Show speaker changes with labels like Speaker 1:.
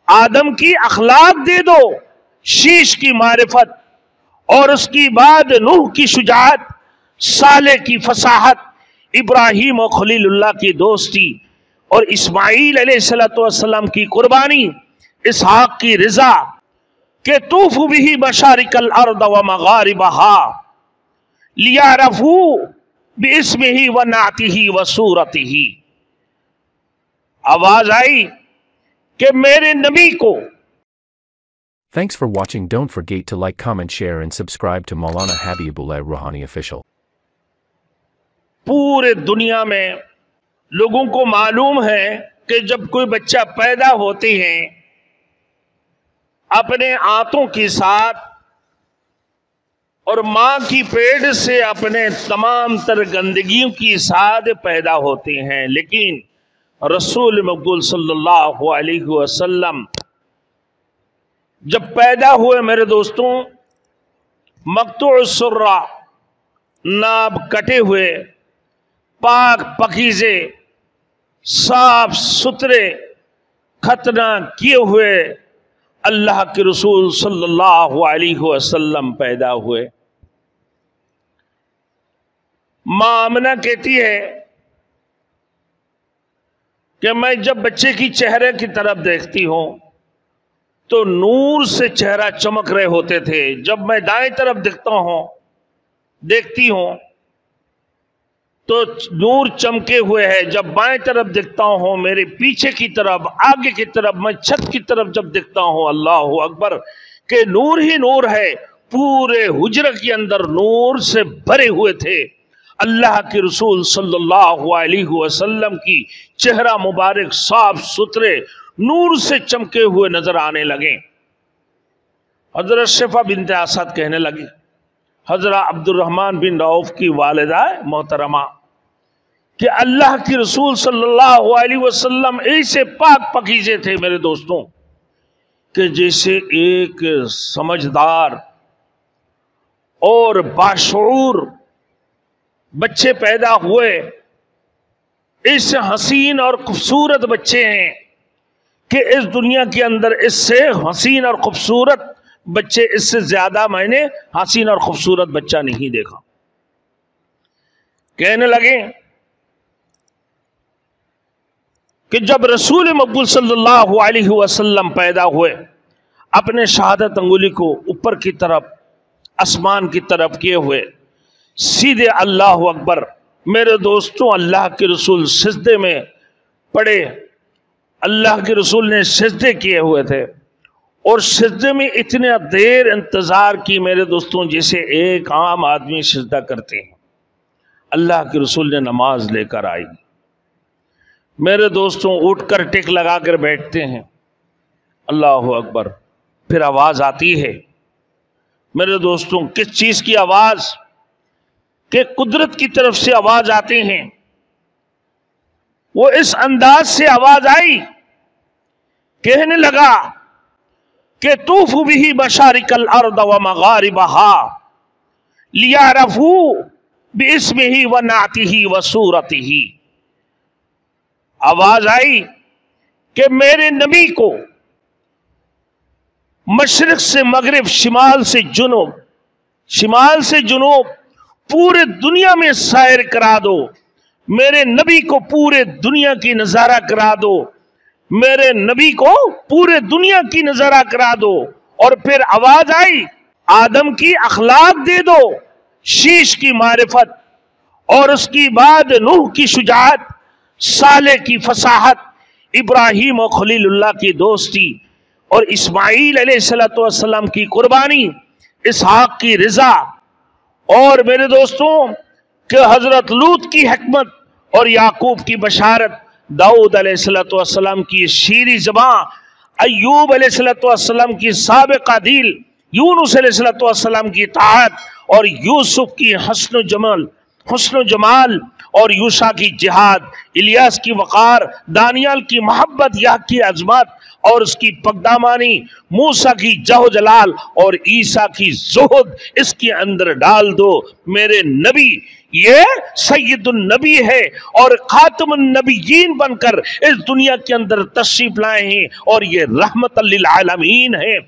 Speaker 1: آدم کی اخلاق دے دو، شیش کی معرفت، اور اس کی بعد نوح کی شجاعت، صالح کی فصاحت، ابراہیم و خلیل اللہ کی دوستی، اور اسماعیل علیہ السلام کی قربانی، اسحاق کی رضا، کہ طوف به مشارق الارض و مغاربها لیعرفوا باسمہ و نعتہ و صورتہ۔ آواز آئی کہ میرے نبی کو۔
Speaker 2: Thanks for watching. Don't forget to like, comment, share and subscribe to Maulana Habibullah Rouhani Official.
Speaker 1: پورے دنیا میں لوگوں کو معلوم ہے کہ جب کوئی بچہ پیدا ہوتے ہیں اپنے آنتوں کے ساتھ اور ماں کی پیٹ سے اپنے تمام تر گندگیوں کی ساتھ پیدا ہوتے ہیں، لیکن رسول مقبول صلی اللہ علیہ وسلم جب پیدا ہوئے میرے دوستوں، مقطوع السرہ، ناب کٹے ہوئے، پاک پکیزے، صاف ستھرے، ختنہ کیے ہوئے اللہ کے رسول صلی اللہ علیہ وسلم پیدا ہوئے۔ ماں آمنہ کہتی ہے کہ میں جب بچے کی چہرے کی طرف دیکھتی ہوں تو نور سے چہرہ چمک رہے ہوتے تھے، جب میں دائیں طرف دیکھتی ہوں تو نور چمکے ہوئے ہے، جب بائیں طرف دیکھتا ہوں، میرے پیچھے کی طرف، آگے کی طرف، میں چھت کی طرف جب دیکھتا ہوں، اللہ اکبر، کہ نور ہی نور ہے، پورے حجرہ کے اندر نور سے بھرے ہوئے تھے۔ اللہ کے رسول صلی اللہ علیہ وسلم کی چہرہ مبارک صاف ستھرے نور سے چمکے ہوئے نظر آنے لگے۔ حضرت شفا بنت اسد کہنے لگی، حضرت عبد الرحمن بن عوف کی والدہ محترمہ، کہ اللہ کے رسول صلی اللہ علیہ وسلم ایسے پاک پکیزے تھے میرے دوستوں کہ جیسے ایک سمجھدار اور باشعور بچے پیدا ہوئے، اس حسین اور خوبصورت بچے ہیں کہ اس دنیا کے اندر اس سے حسین اور خوبصورت بچے، اس سے زیادہ میں نے حسین اور خوبصورت بچہ نہیں دیکھا۔ کہنے لگے کہ جب رسول مقبول صلی اللہ علیہ وسلم پیدا ہوئے، اپنے شہادت انگلی کو اوپر کی طرف آسمان کی طرف کیے ہوئے، سیدھے اللہ اکبر، میرے دوستوں اللہ کے رسول سجدے میں پڑے، اللہ کے رسول نے سجدے کیے ہوئے تھے، اور سجدے میں اتنا دیر انتظار کی میرے دوستوں جیسے ایک عام آدمی سجدہ کرتے ہیں۔ اللہ کے رسول نے نماز لے کر آئی، میرے دوستوں اٹھ کر ٹک لگا کر بیٹھتے ہیں، اللہ اکبر، پھر آواز آتی ہے میرے دوستوں، کس چیز کی آواز؟ کہ قدرت کی طرف سے آواز آتے ہیں۔ وہ اس انداز سے آواز آئی، کہنے لگا کہ طوف به مشارق الارض و مغاربها لیعرفوا باسمہ و نعتہ و صورتہ۔ آواز آئی کہ میرے نبی کو مشرق سے مغرب، شمال سے جنوب پورے دنیا میں سائر کرا دو، میرے نبی کو پورے دنیا کی نظارہ کرا دو، میرے نبی کو پورے دنیا کی نظارہ کرا دو۔ اور پھر آواز آئی، آدم کی اخلاق دے دو، شیش کی معرفت، اور اس کی بعد نوح کی شجاعت، صالح کی فصاحت، ابراہیم و خلیل اللہ کی دوستی، اور اسماعیل علیہ السلام کی قربانی، اسحاق کی رضا، اور میرے دوستوں کہ حضرت لوط کی حکمت اور یعقوب کی بشارت، داؤد علیہ السلام کی شیریں زبان، ایوب علیہ السلام کی سابقہ دل، یونس علیہ السلام کی اطاعت، اور یوسف کی حسن و جمال، اور یوشع کی جہاد، الیاس کی وقار، دانیال کی محبت، یا کی عظمت اور اس کی پگدامانی، موسیٰ کی جہ و جلال اور عیسیٰ کی زہد، اس کے اندر ڈال دو۔ میرے نبی یہ سید النبی ہے اور خاتم النبیین بن کر اس دنیا کے اندر تشریف لائے ہیں، اور یہ رحمت للعالمین ہے۔